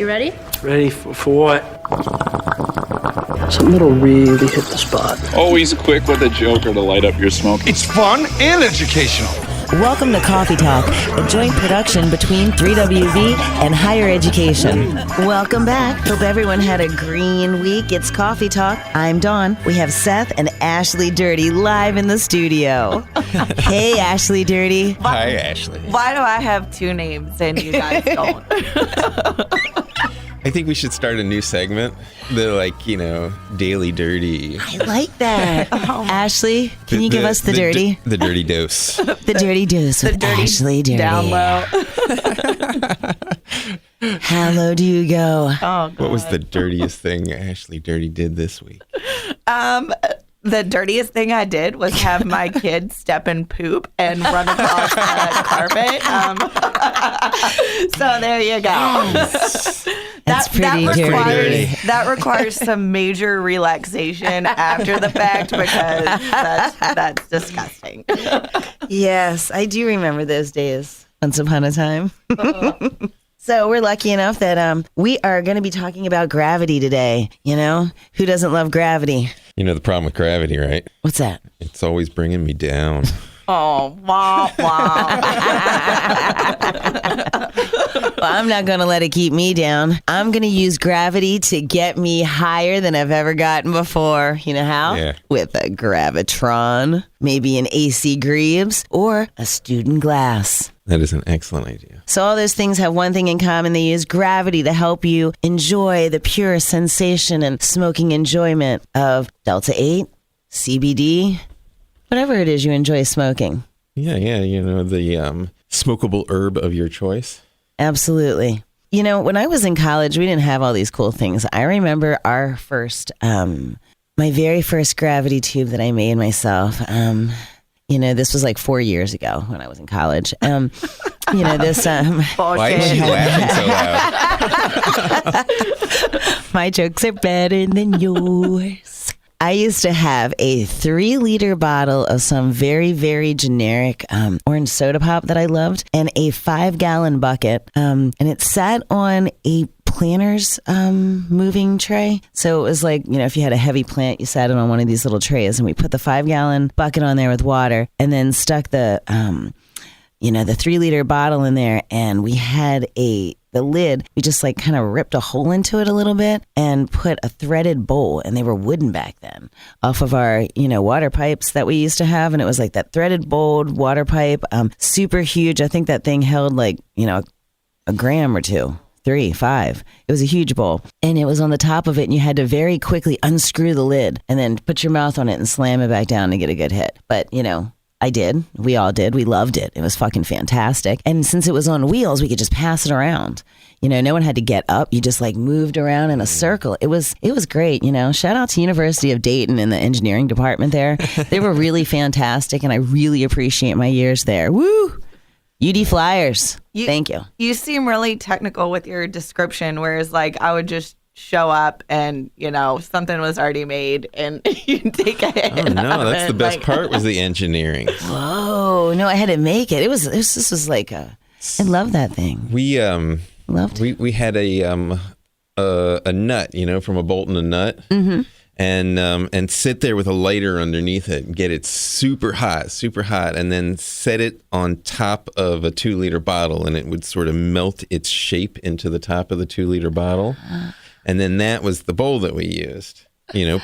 You ready? Ready for what? Something that'll really hit the spot. Always quick with a joker to light up your smoke. It's fun and educational. Welcome to Coffee Talk, a joint production between 3WV and Higher Education. Welcome back. Hope everyone had a green week. It's Coffee Talk. I'm Dawn. We have Seth and Ashley Dirty live in the studio. Hey, Ashley Dirty. Hi, Ashley. Why do I have two names and you guys don't? I think we should start a new segment. The Daily Dirty. I like that. Ashley, can you give us the dirty? The dirty dose. The dirty dose with dirty Ashley Dirty. Down low. How low do you go? Oh, God. What was the dirtiest thing Ashley Dirty did this week? The dirtiest thing I did was have my kid step in poop and run across the carpet. So there you go. That's pretty dirty. That requires some major relaxation after the fact because that's disgusting. Yes, I do remember those days. Once upon a time. So we're lucky enough that we are going to be talking about gravity today. You know, who doesn't love gravity? You know the problem with gravity, right? What's that? It's always bringing me down. Oh, wow, wow. Well, I'm not going to let it keep me down. I'm going to use gravity to get me higher than I've ever gotten before. You know how? Yeah. With a gravitron, maybe an AC Greaves, or a student glass. That is an excellent idea. So all those things have one thing in common. They use gravity to help you enjoy the pure sensation and smoking enjoyment of Delta 8, CBD, whatever it is you enjoy smoking. Yeah, the smokable herb of your choice. Absolutely. You know, when I was in college, we didn't have all these cool things. I remember our first, my very first gravity tube that I made myself. This was like 4 years ago when I was in college. This. Why is she laughing so loud? My jokes are better than yours. I used to have a 3-liter bottle of some very, very generic orange soda pop that I loved and a 5-gallon bucket. And it sat on a planter's moving tray. So it was like, if you had a heavy plant, you sat it on one of these little trays, and we put the 5-gallon bucket on there with water and then stuck the 3-liter bottle in there, and we had the lid, we just like kind of ripped a hole into it a little bit and put a threaded bowl, and they were wooden back then, off of our, water pipes that we used to have. And it was like that threaded bowled water pipe, super huge. I think that thing held like, a gram or 2. 3, 5. It was a huge bowl, and it was on the top of it, and you had to very quickly unscrew the lid and then put your mouth on it and slam it back down to get a good hit. But, I did. We all did. We loved it. It was fucking fantastic. And since it was on wheels, we could just pass it around. No one had to get up. You just like moved around in a circle. It was great. Shout out to University of Dayton and the engineering department there. They were really fantastic, and I really appreciate my years there. Woo! UD Flyers. Thank you. You seem really technical with your description, whereas like I would just show up and, something was already made and you take a hit. Oh, no, that's the best part was the engineering. Whoa. No, I had to make it. This was like I love that thing. We loved it. We had a nut, from a bolt and a nut. Mm-hmm. And sit there with a lighter underneath it and get it super hot, and then set it on top of a 2-liter bottle, and it would sort of melt its shape into the top of the 2-liter bottle. And then that was the bowl that we used.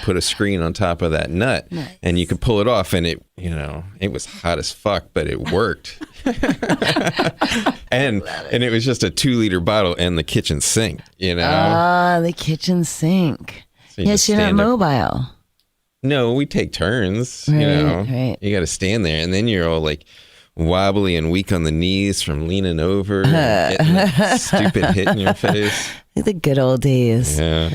Put a screen on top of that nut, nice. And you could pull it off, and it was hot as fuck, but it worked. and it was just a 2-liter bottle and the kitchen sink, the kitchen sink. So yes, you're not mobile. No, we take turns, Right. You got to stand there, and then you're all like wobbly and weak on the knees from leaning over and getting a stupid hit in your face. The good old days. Yeah.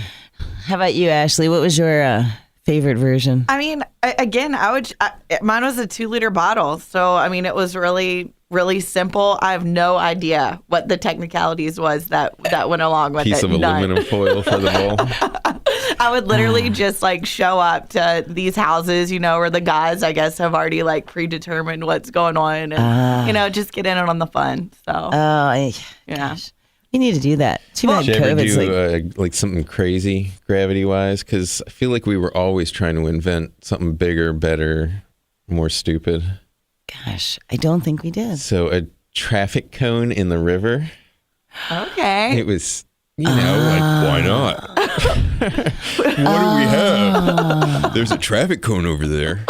How about you, Ashley? What was your favorite version? I mean, again, mine was a 2-liter bottle. So, I mean, it was really, really simple. I have no idea what the technicalities was that went along with it. Piece of aluminum foil for the bowl. I would literally just like show up to these houses, where the guys, I guess, have already like predetermined what's going on and, just get in on the fun. So, yeah. Gosh. You need to do that. Too bad Did you ever COVID's do like something crazy gravity-wise? Because I feel like we were always trying to invent something bigger, better, more stupid. Gosh, I don't think we did. So a traffic cone in the river. Okay. It was, like, why not? What do we have? There's a traffic cone over there.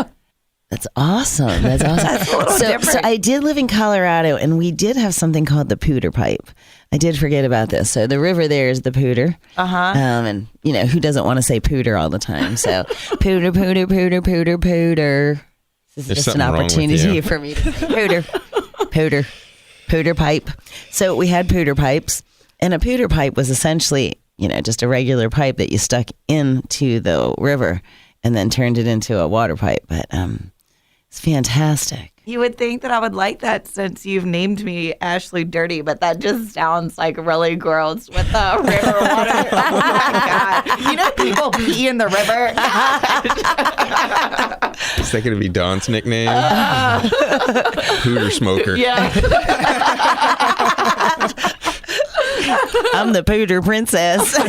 That's awesome. That's awesome. That's a little so different. I did live in Colorado, and we did have something called the Pooter Pipe. I did forget about this. So the river there is the Pooter. And, who doesn't want to say Pooter all the time? So Pooter, Pooter, Pooter, Pooter, Pooter. This is There's just an something wrong with opportunity you. for me to Pooter Pipe. So we had Pooter Pipes, and a Pooter Pipe was essentially, just a regular pipe that you stuck into the river and then turned it into a water pipe. But it's fantastic. You would think that I would like that since you've named me Ashley Dirty, but that just sounds like really gross with the river water. Oh my God. You know people pee in the river? Is that going to be Don's nickname? Pooter Smoker. Yeah. I'm the Pooter Princess.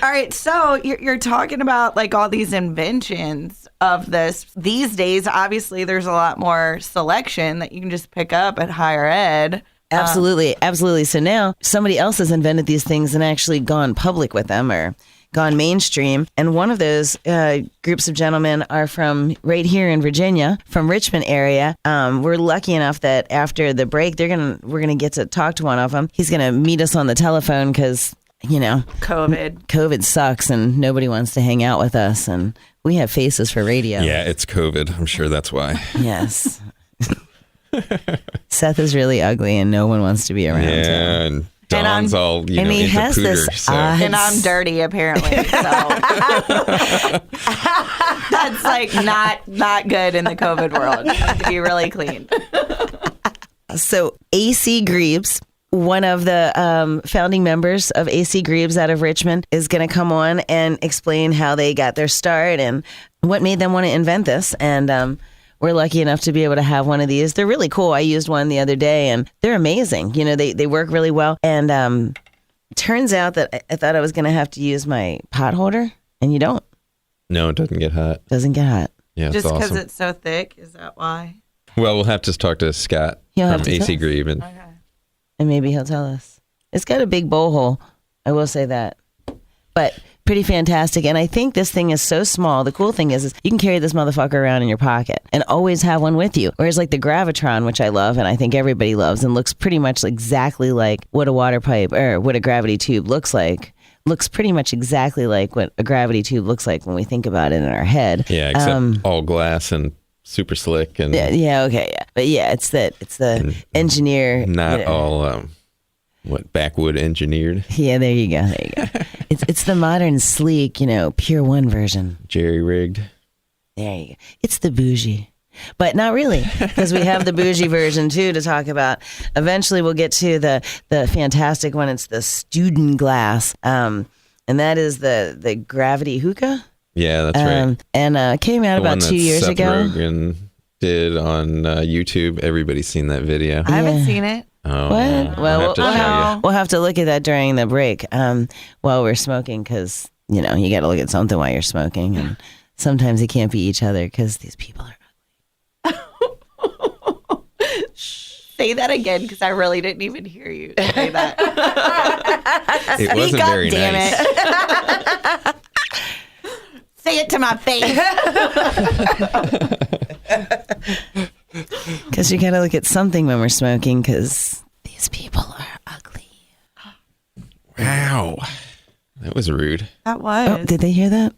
All right, so you're talking about like all these inventions of this. These days, obviously, there's a lot more selection that you can just pick up at higher ed. Absolutely. So now somebody else has invented these things and actually gone public with them or gone mainstream. And one of those groups of gentlemen are from right here in Virginia, from Richmond area. We're lucky enough that after the break, we're gonna get to talk to one of them. He's gonna meet us on the telephone because COVID sucks and nobody wants to hang out with us, and we have faces for radio. Yeah, it's COVID. I'm sure that's why. Yes. Seth is really ugly and no one wants to be around him. Yeah, and Don's all, and he into has pooter. this So. And I'm dirty, apparently. So that's like not good in the COVID world. You have to be really clean. So AC Grebes, one of the founding members of AC Grebes out of Richmond, is going to come on and explain how they got their start and what made them want to invent this. And we're lucky enough to be able to have one of these. They're really cool. I used one the other day, and they're amazing. They work really well. And turns out that I thought I was going to have to use my pot holder, and you don't. No, it doesn't get hot. Doesn't get hot. Yeah, it's Just because awesome. it's so thick, is that why? Well, we'll have to talk to Scott He'll have from to AC tell us. Grebe. And And maybe he'll tell us. It's got a big bowl hole. I will say that. But pretty fantastic. And I think this thing is so small. The cool thing is you can carry this motherfucker around in your pocket and always have one with you. Whereas like the Gravitron, which I love and I think everybody loves and looks pretty much exactly like what a water pipe or what a gravity tube looks like. Looks pretty much exactly like what a gravity tube looks like when we think about it in our head. yeah, except all glass and super slick and Okay. But yeah, it's the engineer. not all backwood engineered. Yeah, there you go. It's the modern, sleek, Pure One version. Jerry rigged. There you go. It's the bougie. But not really, because we have the bougie version too to talk about. Eventually we'll get to the fantastic one. It's the student glass. And that is the gravity hookah. Yeah, that's right. And came out The one about that 2 years Seth ago. Rogen did on YouTube. Everybody's seen that video. I haven't seen it. Oh, What? Well, I'll have to show you. we'll have to look at that during the break while we're smoking because, you got to look at something while you're smoking. And sometimes you can't be each other because these people are Say that again because I really didn't even hear you say that. It wasn't God very damn nice. it. Say it to my face. Because you got to look at something when we're smoking because these people are ugly. Wow. That was rude. That was. Oh, did they hear that?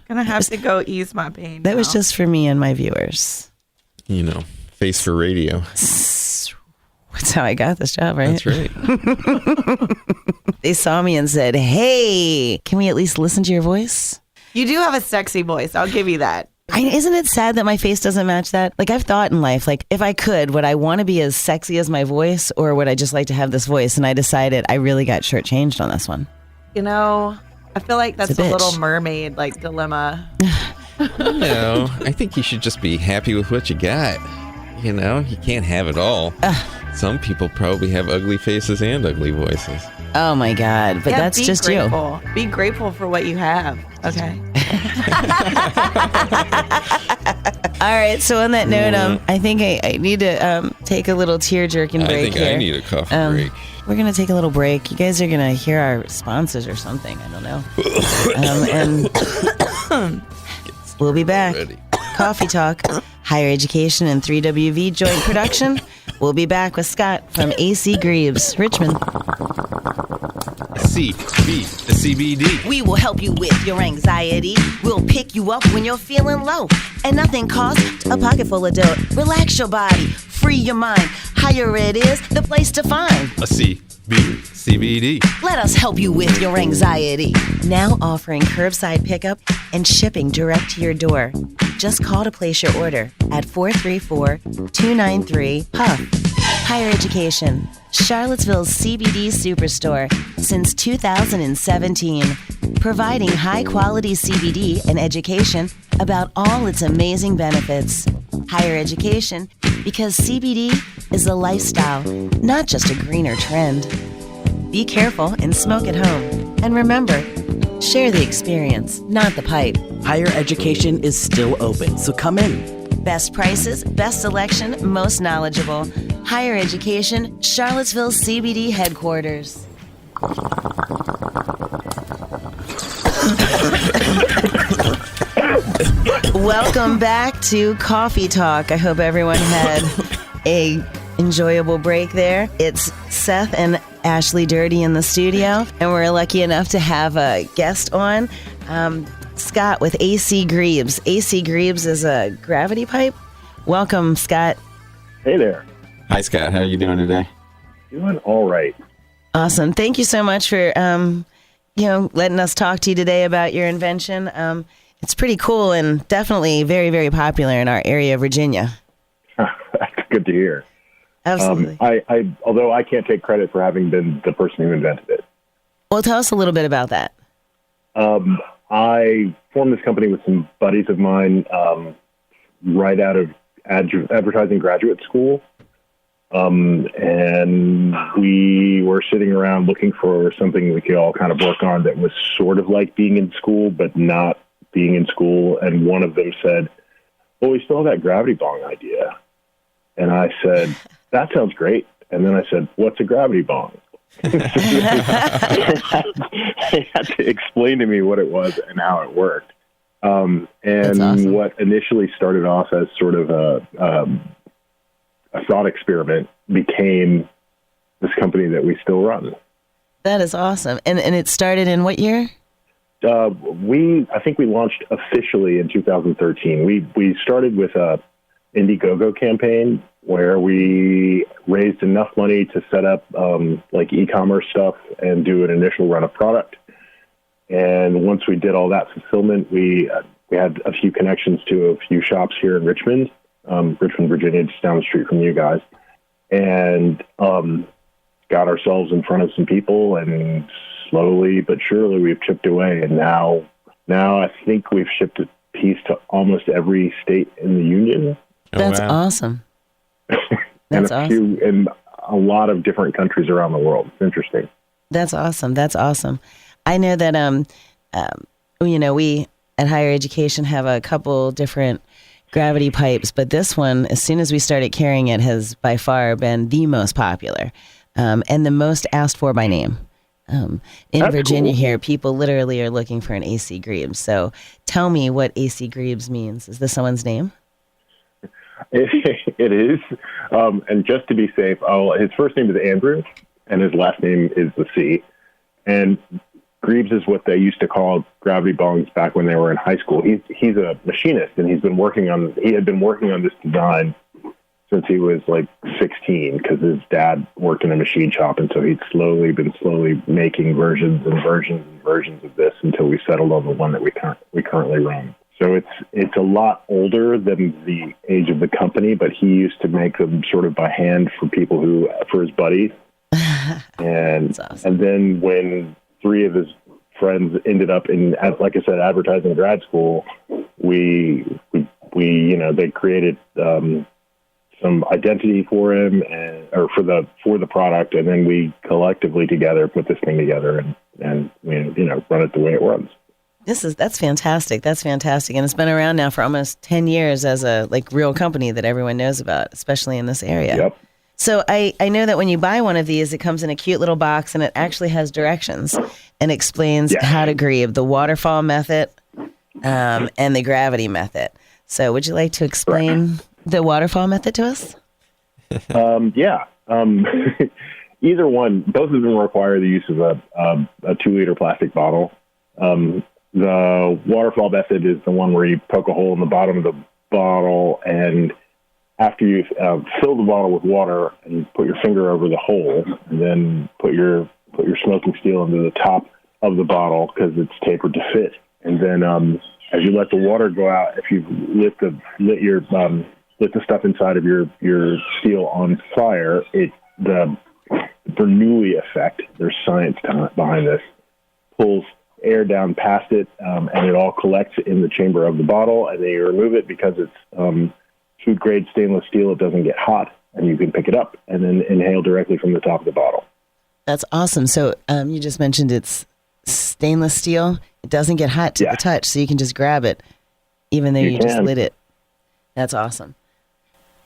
Gonna have to go ease my pain. That was now. just for me and my viewers. Face for radio. That's how I got this job, right? That's right. They saw me and said, hey, can we at least listen to your voice? You do have a sexy voice. I'll give you that. Isn't it sad that my face doesn't match that? Like, I've thought in life, like, if I could, would I want to be as sexy as my voice or would I just like to have this voice? And I decided I really got shortchanged on this one. I feel like that's It's a a bitch. little mermaid dilemma. No, I think you should just be happy with what you got. You know, you can't have it all. Some people probably have ugly faces and ugly voices. Oh my God! But that's just grateful. You. Be grateful for what you have. Okay. All right. So on that note, I think I need to take a little tear-jerking break here. I need a coffee break. We're gonna take a little break. You guys are gonna hear our sponsors or something. I don't know. And we'll be back. Coffee Talk, Higher Education and 3WV joint production. We'll be back with Scott from AC Greaves, Richmond. CBD. We will help you with your anxiety. We'll pick you up when you're feeling low. And nothing costs a pocket full of dough. Relax your body, free your mind. Higher Ed is the place to find. CBD. Let us help you with your anxiety. Now offering curbside pickup and shipping direct to your door. Just call to place your order at 434-293-HUFF. Higher Education, Charlottesville's CBD Superstore since 2017, providing high-quality CBD and education about all its amazing benefits. Higher Education, because CBD is a lifestyle, not just a greener trend. Be careful and smoke at home. And remember, share the experience, not the pipe. Higher Education is still open, so come in. Best prices, best selection, most knowledgeable. Higher Education, Charlottesville CBD headquarters. Welcome back to Coffee Talk. I hope everyone had a enjoyable break there. It's Seth and Ashley Dirty in the studio, and we're lucky enough to have a guest on, Scott with AC Greaves. AC Greaves is a gravity pipe. Welcome, Scott. Hey there. Hi, Scott. How are you doing today? Doing all right. Awesome. Thank you so much for letting us talk to you today about your invention. It's pretty cool and definitely very, very popular in our area of Virginia. That's good to hear. Absolutely. Although I can't take credit for having been the person who invented it. Well, tell us a little bit about that. I formed this company with some buddies of mine right out of advertising graduate school. And we were sitting around looking for something we could all kind of work on that was sort of like being in school, but not being in school. And one of them said, well, we still have that gravity bong idea. And I said, that sounds great. And then I said, what's a gravity bong? They had to explain to me what it was and how it worked. And awesome. What initially started off as sort of a thought experiment became this company that we still run. That is awesome. And it started in what year? I think we launched officially in 2013. We started with a Indiegogo campaign where we raised enough money to set up like e-commerce stuff and do an initial run of product. And once we did all that fulfillment, we had a few connections to a few shops here in Richmond, Virginia, just down the street from you guys, and got ourselves in front of some people, and slowly but surely we've chipped away. And now I think we've shipped a piece to almost every state in the union. That's awesome. That's awesome. In a lot of different countries around the world. It's interesting. That's awesome. That's awesome. I know that, we at Higher Education have a couple different gravity pipes, but this one, as soon as we started carrying it, has by far been the most popular and the most asked for by name. In That's Virginia cool. here, people literally are looking for an AC Greaves. So tell me what AC Greaves means. Is this someone's name? It is. And just to be safe, his first name is Andrew, and his last name is the C. And Greaves is what they used to call gravity bongs back when they were in high school. He's a machinist, and he had been working on this design since he was like 16, because his dad worked in a machine shop, and so he'd been slowly making versions and versions and versions of this until we settled on the one that we currently run. So it's a lot older than the age of the company, but he used to make them sort of by hand for his buddies. And awesome. And then when 3 of his friends ended up in, like I said, advertising grad school, they created some identity for him or for the product, and then we collectively together put this thing together and run it the way it runs. That's fantastic. That's fantastic. And it's been around now for almost 10 years as a real company that everyone knows about, especially in this area. Yep. So I know that when you buy one of these, it comes in a cute little box and it actually has directions and explains how to grieve, the waterfall method and the gravity method. So would you like to explain the waterfall method to us? Either one, both of them require the use of a 2-liter plastic bottle. The waterfall method is the one where you poke a hole in the bottom of the bottle, and after you fill the bottle with water and you put your finger over the hole, and then put your smoking steel into the top of the bottle because it's tapered to fit. And then as you let the water go out, if you lit the stuff inside of your steel on fire, the Bernoulli effect, there's science behind this, pulls air down past it, and it all collects in the chamber of the bottle, and then you remove it because it's food grade stainless steel. It doesn't get hot, and you can pick it up and then inhale directly from the top of the bottle. That's awesome. So you just mentioned it's stainless steel. It doesn't get hot to the touch, so you can just grab it even though you just lit it. That's awesome.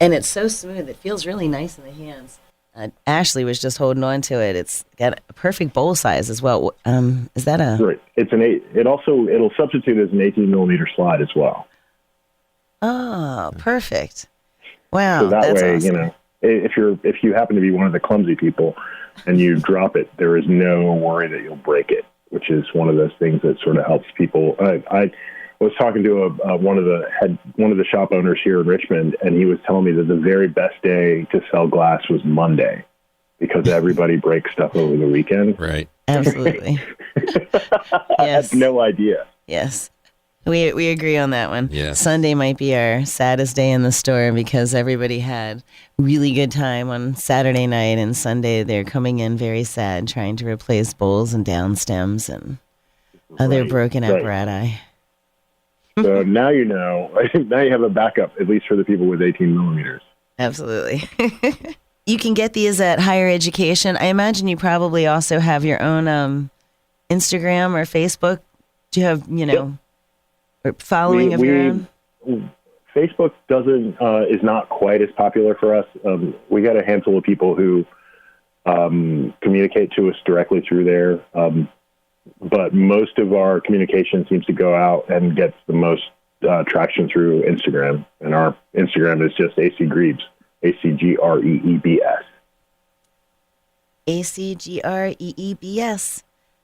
And it's so smooth. It feels really nice in the hands. Ashley was just holding on to it. It's got a perfect bowl size as well. Is that a... Right. It's an 8. It'll substitute as an 18 millimeter slide as well. Oh, perfect. Wow. So that way, awesome. if you happen to be one of the clumsy people and you drop it, there is no worry that you'll break it, which is one of those things that sort of helps people. I was talking to one of the shop owners here in Richmond, and he was telling me that the very best day to sell glass was Monday because everybody breaks stuff over the weekend. Right. Absolutely. I had no idea. Yes. We agree on that one. Yes. Sunday might be our saddest day in the store because everybody had really good time on Saturday night, and Sunday they're coming in very sad trying to replace bowls and down stems and other broken apparatus. So now you know. Now you have a backup, at least for the people with 18 millimeters. Absolutely. You can get these at Higher Education. I imagine you probably also have your own Instagram or Facebook. Do you have, or following of your own? Facebook is not quite as popular for us. We got a handful of people who communicate to us directly through there. But most of our communication seems to go out and gets the most traction through Instagram. And our Instagram is just AC Greebs, ACGREEBS. ACGREEBS.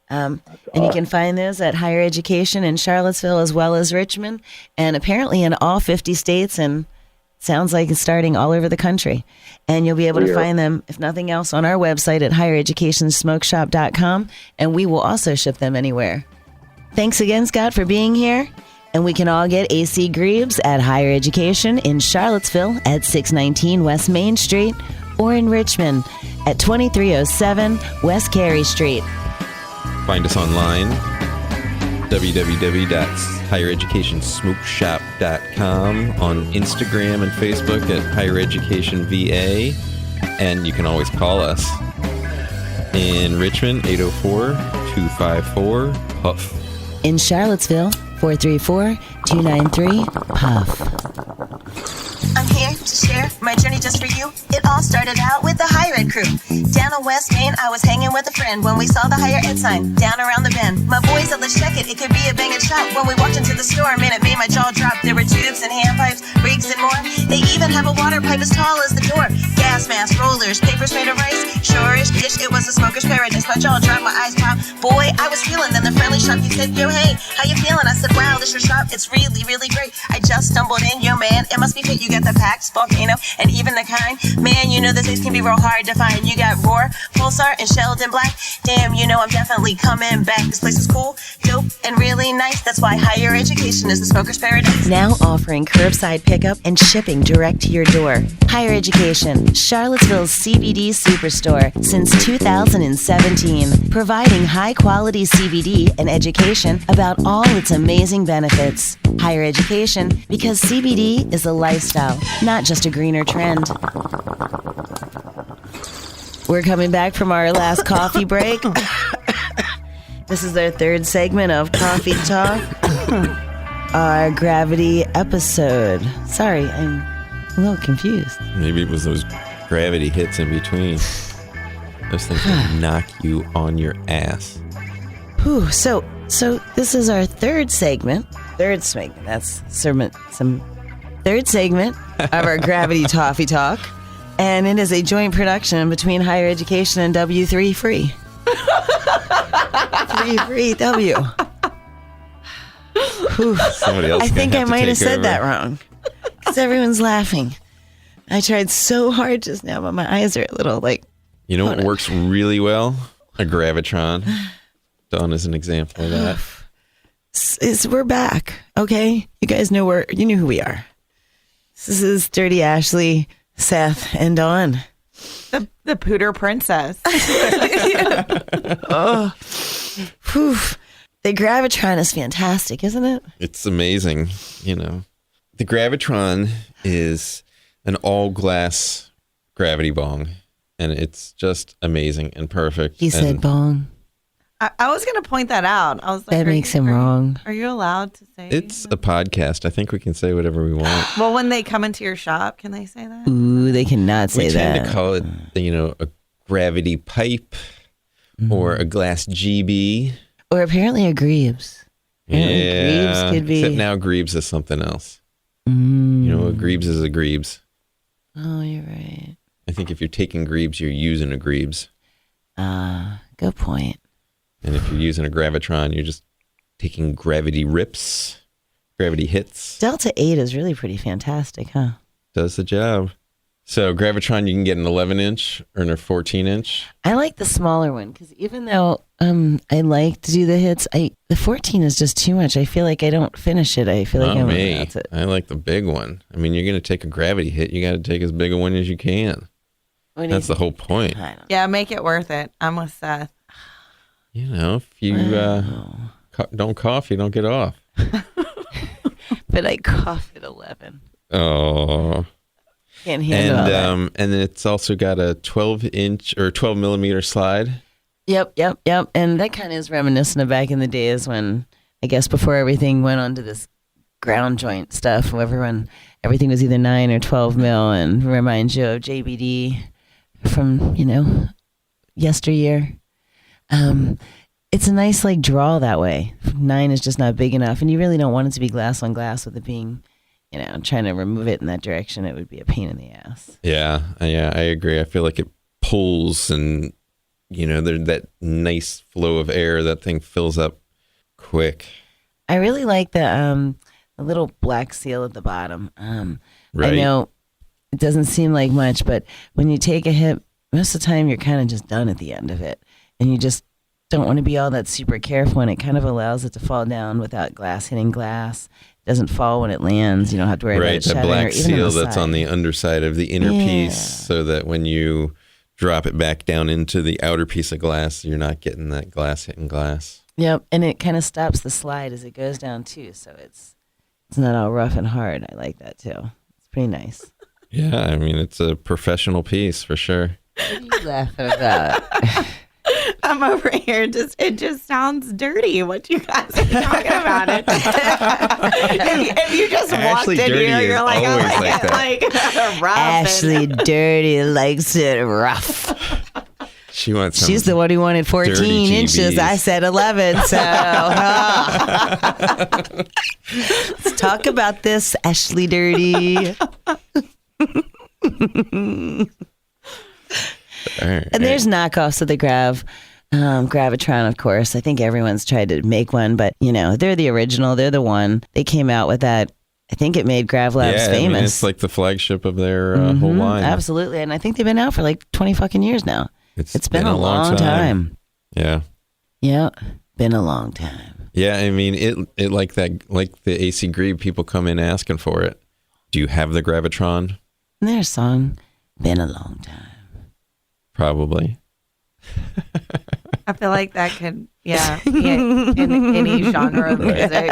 And you can find those at Higher Education in Charlottesville as well as Richmond, and apparently in all 50 states, and sounds like it's starting all over the country. And you'll be able to find them, if nothing else, on our website at highereducationsmokeshop.com, and we will also ship them anywhere. Thanks again, Scott, for being here. And we can all get AC Greebs at Higher Education in Charlottesville at 619 West Main Street, or in Richmond at 2307 West Carey Street. Find us online, www.highereducationsmokeshop.com, on Instagram and Facebook at Higher Education VA, and you can always call us in Richmond, 804-254-PUFF. In Charlottesville, 434-293-PUFF. I'm here to share my journey just for you. It all started out with the higher ed crew. Down on West Main, I was hanging with a friend when we saw the higher ed sign down around the bend. My boys said, let's check it. It could be a banging shop. When we walked into the store, man, it made my jaw drop. There were tubes and hand pipes, rigs and more. They even have a water pipe as tall as the door. Gas masks, rollers, papers made of rice. Sure-ish, ish, it was a smoker's paradise. My jaw dropped, my eyes popped. Boy, I was feeling. Then the friendly shopkeep said, yo, hey, how you feeling? I said, wow, this your shop. It's really, really great. I just stumbled in, yo, man. It must be fit. You got the packs, volcano, and even the kind. Man, you know the taste can be real hard to find. You got Roar, Pulsar, and Sheldon Black. Damn, you know I'm definitely coming back. This place is cool, dope, and really nice. That's why Higher Education is the smoker's paradise. Now offering curbside pickup and shipping direct to your door. Higher Education, Charlottesville's CBD superstore since 2017, providing high-quality CBD and education about all its amazing benefits. Higher Education, because CBD is a lifestyle, not just a greener trend. We're coming back from our last coffee break. This is our third segment of Coffee Talk, our gravity episode. Sorry, I'm a little confused. Maybe it was those gravity hits in between. Those things will knock you on your ass. Whew, so this is our third segment. Third segment. That's some third segment of our Gravity Toffee Talk. And it is a joint production between Higher Education and W3 Free. 3 W. Whew. Somebody else I think I might have said that wrong. Because everyone's laughing. I tried so hard just now, but my eyes are a little like... You know what works really well? A Gravitron. Dawn is an example of that. We're back, okay? You guys know you know who we are. This is Dirty Ashley, Seth, and Dawn. The Pooter Princess. Oh, whew. The Gravitron is fantastic, isn't it? It's amazing, The Gravitron is an all-glass gravity bong, and it's just amazing and perfect. He said bong. I was going to point that out. I was like, that makes him wrong. Are you allowed to say It's a podcast. I think we can say whatever we want. Well, when they come into your shop, can they say that? Ooh, they cannot say that. We tend to call it, a gravity pipe or a glass GB. Or apparently a Greaves. Apparently Greaves could be. Except now Greaves is something else. You know, a Greaves is a Greaves. Oh, you're right. I think if you're taking Greaves, you're using a Greaves. Good point. And if you're using a Gravitron, you're just taking gravity rips, gravity hits. Delta 8 is really pretty fantastic, huh? Does the job. So Gravitron, you can get an 11-inch or a 14-inch. I like the smaller one because even though I like to do the hits, the 14 is just too much. I feel like I don't finish it. I feel like that's it. I like the big one. I mean, you're going to take a gravity hit. You got to take as big a one as you can. That's the whole point. Yeah, make it worth it. I'm with Seth. If you don't cough, you don't get off. But I cough at 11. Oh. Can't handle that. And then it's also got a 12-inch or 12-millimeter slide. Yep. And that kind of is reminiscent of back in the days when, I guess, before everything went onto this ground joint stuff, everything was either 9 or 12 mil, and reminds you of JBD from, yesteryear. It's a nice draw that way. 9 is just not big enough, and you really don't want it to be glass on glass with it being, trying to remove it in that direction. It would be a pain in the ass. Yeah, I agree. I feel like it pulls, and there's that nice flow of air. That thing fills up quick. I really like the little black seal at the bottom. Right. I know it doesn't seem like much, but when you take a hit, most of the time you're kind of just done at the end of it, and you just don't want to be all that super careful, and it kind of allows it to fall down without glass hitting glass. It doesn't fall when it lands. You don't have to worry about it shattering. Right, that black seal that's on the underside of the inner piece, so that when you drop it back down into the outer piece of glass, you're not getting that glass hitting glass. Yep, and it kind of stops the slide as it goes down too, so it's not all rough and hard. I like that too. It's pretty nice. Yeah, I mean, it's a professional piece for sure. What are you laughing about? I'm over here. It just sounds dirty. What you guys are talking about? It. if you just walked in here, you're like, oh, like rough. Ashley Dirty likes it rough. She wants. She's the one who wanted 14 inches. I said 11. So let's talk about this, Ashley Dirty. And there's knockoffs of the Gravitron, of course. I think everyone's tried to make one, but they're the original. They're the one. They came out with that. I think it made GravLabs famous. I mean, it's like the flagship of their whole line. Absolutely, and I think they've been out for like 20 fucking years now. It's been a long time. Yeah. Yeah, been a long time. Yeah, I mean, it like the AC Grebe, people come in asking for it. Do you have the Gravitron? And their song, Been a Long Time. Probably. I feel like that could, in any genre of music.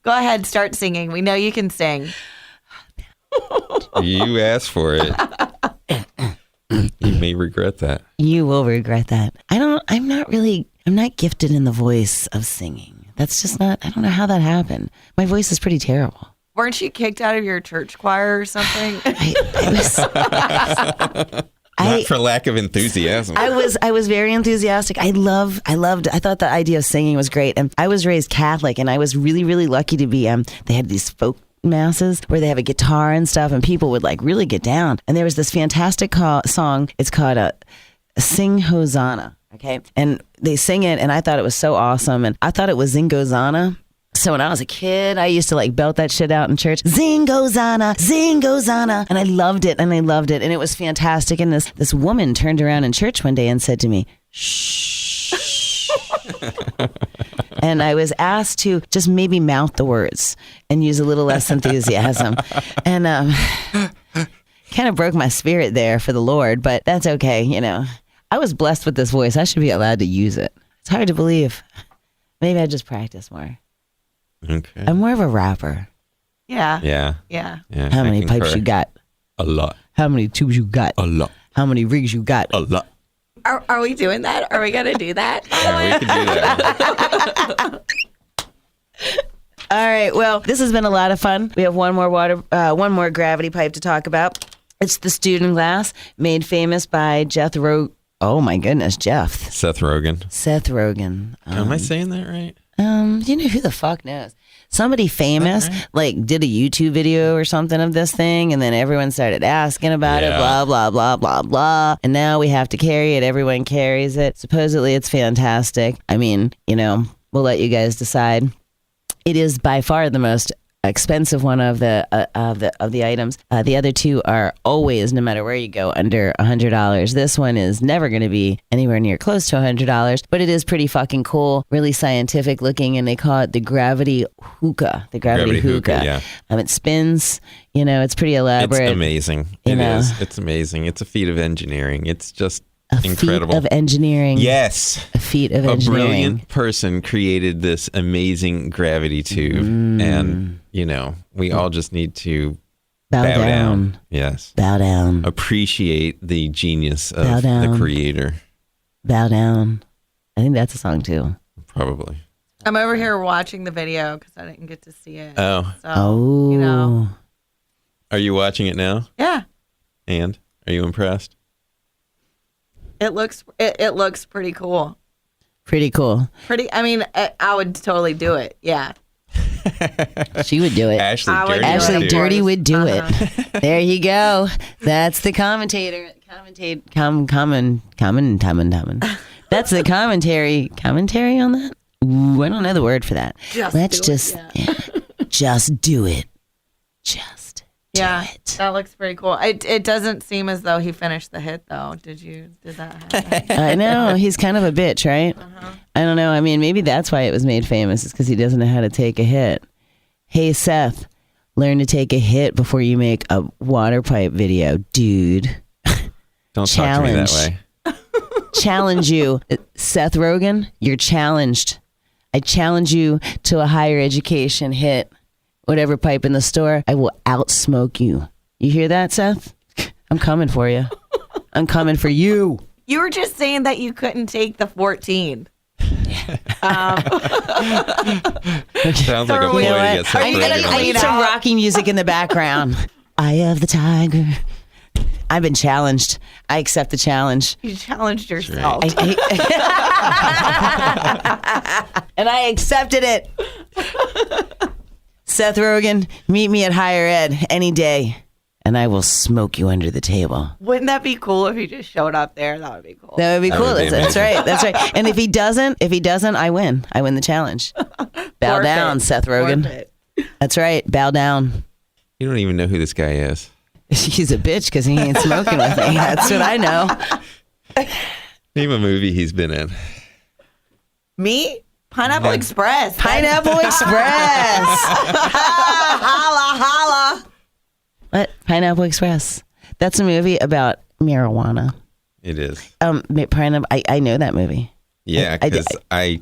Go ahead, start singing. We know you can sing. You asked for it. You may regret that. You will regret that. I'm not gifted in the voice of singing. That's just not, I don't know how that happened. My voice is pretty terrible. Weren't you kicked out of your church choir or something? Not for lack of enthusiasm. I was very enthusiastic. I thought the idea of singing was great. And I was raised Catholic, and I was really, really lucky to be, they had these folk masses where they have a guitar and stuff, and people would like really get down. And there was this fantastic song. It's called Sing Hosanna. Okay. And they sing it, and I thought it was so awesome. And I thought it was Zingozana. So when I was a kid, I used to like belt that shit out in church. Zingozana, Zingozana. And I loved it. And it was fantastic. And this woman turned around in church one day and said to me, shh. And I was asked to just maybe mouth the words and use a little less enthusiasm. And kind of broke my spirit there for the Lord, but that's okay. You know, I was blessed with this voice. I should be allowed to use it. It's hard to believe. Maybe I just practice more. Okay. I'm more of a rapper. Yeah. Yeah. How many pipes you got? A lot. How many tubes you got? A lot. How many rigs you got? A lot. Are we doing that? Are we going to do that? Yeah, we can do that. All right. Well, this has been a lot of fun. We have one more gravity pipe to talk about. It's the student glass, made famous by Jeff. Oh my goodness, Jeff. Seth Rogen. Seth Rogen. Am I saying that right? You know, who the fuck knows? Somebody famous like did a YouTube video or something of this thing, and then everyone started asking about it, blah, blah, blah, blah, blah. And now we have to carry it. Everyone carries it. Supposedly it's fantastic. I mean, you know, we'll let you guys decide. It is by far the most expensive one of the items. The other two are always, no matter where you go, under $100. This one is never going to be anywhere near close to $100, but it is pretty fucking cool, really scientific looking, and they call it the gravity hookah. The gravity hookah. Yeah. It spins. You know, it's pretty elaborate. It's amazing. It is. It's amazing. It's a feet of engineering. It's just incredible. Feat of engineering. Yes. A feat of engineering. A brilliant person created this amazing gravity tube. And, you know, we all just need to bow down. Yes. Bow down. Appreciate the genius of the creator. Bow down. I think that's a song too. Probably. I'm over here watching the video because I didn't get to see it. Oh. So, you know. Are you watching it now? Yeah. And are you impressed? It looks pretty cool. Pretty cool. I mean, I would totally do it. Yeah. She would do it. Ashley Dirty would do it. There you go. That's the commentator. Common. That's the commentary. Commentary on that? Ooh, I don't know the word for that. Just do it. Yeah, that looks pretty cool. It doesn't seem as though he finished the hit, though. Did that happen? I know. He's kind of a bitch, right? I don't know. I mean, maybe that's why it was made famous. It's because he doesn't know how to take a hit. Hey, Seth, learn to take a hit before you make a water pipe video, dude. Don't talk to me that way. Challenge you. Seth Rogen, you're challenged. I challenge you to a higher education hit. Whatever pipe in the store, I will outsmoke you. You hear that, Seth? I'm coming for you. I'm coming for you. You were just saying that you couldn't take the 14. Sounds like a ploy to get Seth Rogen. I need some Rocky music in the background. Eye of the tiger. I've been challenged. I accept the challenge. You challenged yourself. And I accepted it. Seth Rogen, meet me at higher ed any day, and I will smoke you under the table. Wouldn't that be cool if he just showed up there? That would be cool. That would be cool. That's right. And if he doesn't, I win. I win the challenge. Bow down, Seth Rogen. Forfeit. That's right. Bow down. You don't even know who this guy is. He's a bitch because he ain't smoking with me. That's what I know. Name a movie he's been in. Me? Pineapple Express. Pineapple Express. Holla, holla. What? Pineapple Express. That's a movie about marijuana. It is. Pineapple. I know that movie. Yeah, because I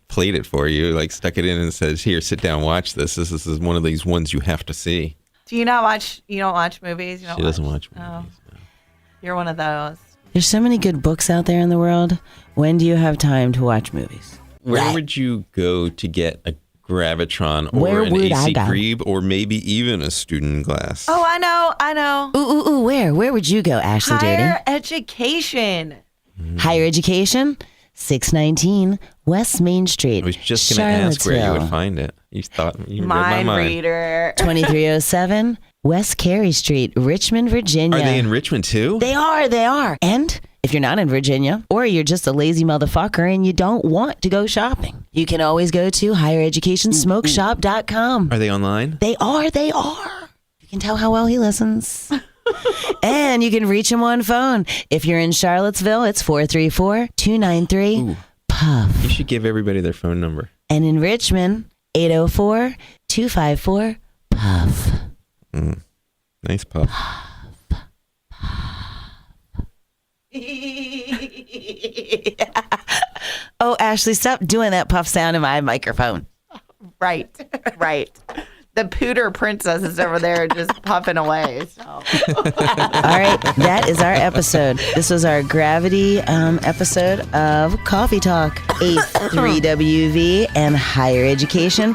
played it for you, like stuck it in and says, "Here, sit down, watch this. This is one of these ones you have to see." Do you not watch? You don't watch movies? You don't She doesn't watch movies. Oh. No. You're one of those. There's so many good books out there in the world. When do you have time to watch movies? Where would you go to get a Gravitron or Where an would I AC go? Grebe or maybe even a student glass? Oh, I know. Ooh, where? Where would you go, Ashley Higher Dirty? education. Higher education, 619 West Main Street. I was just going to ask where you would find it. You thought you read my Mind mind. reader. 2307 West Carey Street, Richmond, Virginia. Are they in Richmond too? They are. And if you're not in Virginia, or you're just a lazy motherfucker and you don't want to go shopping, you can always go to highereducationsmokeshop.com. Are they online? They are. You can tell how well he listens. And you can reach him on phone. If you're in Charlottesville, it's 434-293-PUFF. You should give everybody their phone number. And in Richmond, 804-254-PUFF. Nice puff. Oh, Ashley, stop doing that puff sound in my microphone. Right. The Pooter Princess is over there just puffing away. So. All right, that is our episode. This was our Gravity episode of Coffee Talk, 8th 3WV, and Higher Education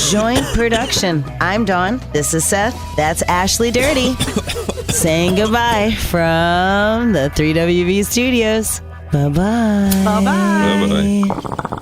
joint production. I'm Dawn. This is Seth. That's Ashley Dirty. Saying goodbye from the 3WV studios. Bye-bye. Bye-bye. Bye-bye.